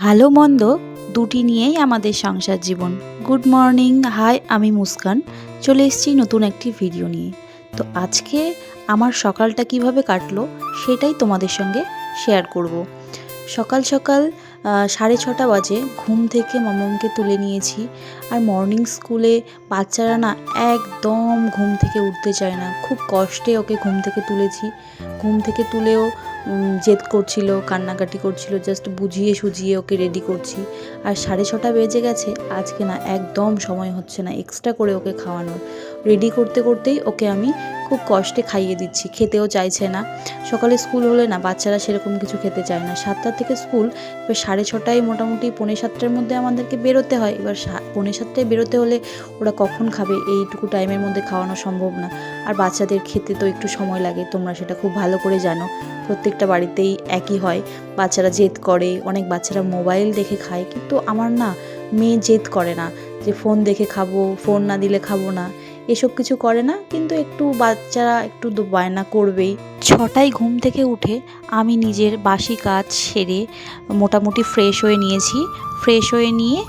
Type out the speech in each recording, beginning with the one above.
ভালো মন্দ দুটি নিয়েই আমাদের সংসার জীবন। গুড মর্নিং, হাই, আমি মুস্কান। চলে এসেছি নতুন একটি ভিডিও নিয়ে। তো আজকে আমার সকালটা কিভাবে কাটলো সেটাই তোমাদের সঙ্গে শেয়ার করব। সকাল সকাল 6:30 বাজে ঘুম থেকে মামামকে তুলে নিয়েছি। আর মর্নিং স্কুলে বাচ্চারা না একদম ঘুম থেকে উঠতে চায় না, খুব কষ্টে ওকে ঘুম থেকে তুলেছি। ঘুম থেকে তুলেও জেদ করছিল, কান্নাকাটি করছিল, জাস্ট বুঝিয়ে সুঝিয়ে ওকে রেডি করছি। আর 6:30 বেজে গেছে, আজকে না একদম সময় হচ্ছে না এক্সট্রা করে ওকে খাওয়ানোর। রেডি করতে করতেই ওকে আমি খুব কষ্টে খাইয়ে দিচ্ছি, খেতেও চাইছে না। সকালে স্কুল হলে না বাচ্চারা সেরকম কিছু খেতে চায় না। 7টা থেকে স্কুল, এবার 6:30 মোটামুটি 6:45-র মধ্যে আমাদেরকে বেরোতে হয়। এবার 6:45-টায় বেরোতে হলে ওরা কখন খাবে, এইটুকু টাইমের মধ্যে খাওয়ানো সম্ভব না। আর বাচ্চাদের খেতে তো একটু সময় লাগে, তোমরা সেটা খুব ভালো করে জানো। প্রত্যেকটা বাড়িতেই একই হয়, বাচ্চারা জেদ করে, অনেক বাচ্চারা মোবাইল দেখে খায়। কিন্তু আমার না মেয়ে জেদ করে না যে ফোন দেখে খাবো, ফোন না দিলে খাবো না, এসব কিছু করে না। কিন্তু একটু বাচ্চারা একটু বায়না করবেই। 6টায় ঘুম থেকে উঠে আমি নিজের বাসি কাজ সেরে মোটামুটি ফ্রেশ হয়ে নিয়েছি। ফ্রেশ হয়ে নিয়ে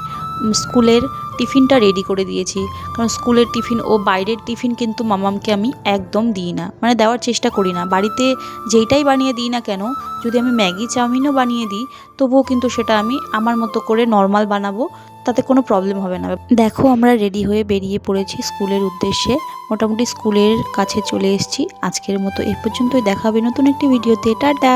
স্কুলের টিফিনটা রেডি করে দিয়েছি। কারণ স্কুলের টিফিন ও বাইরের টিফিন কিন্তু মামামকে আমি একদম দিই না, মানে দেওয়ার চেষ্টা করি না। বাড়িতে যেইটাই বানিয়ে দিই না কেন, যদি আমি ম্যাগি চাউমিনও বানিয়ে দিই তবুও কিন্তু সেটা আমি আমার মতো করে নর্মাল বানাবো, তাতে কোনো প্রবলেম হবে না। দেখো, আমরা রেডি হয়ে বেরিয়ে পড়েছি স্কুলের উদ্দেশ্যে। মোটামুটি স্কুলের কাছে চলে এসেছি। আজকের মতো এই পর্যন্তই, দেখা হবে নতুন একটি ভিডিওতে। টাটা।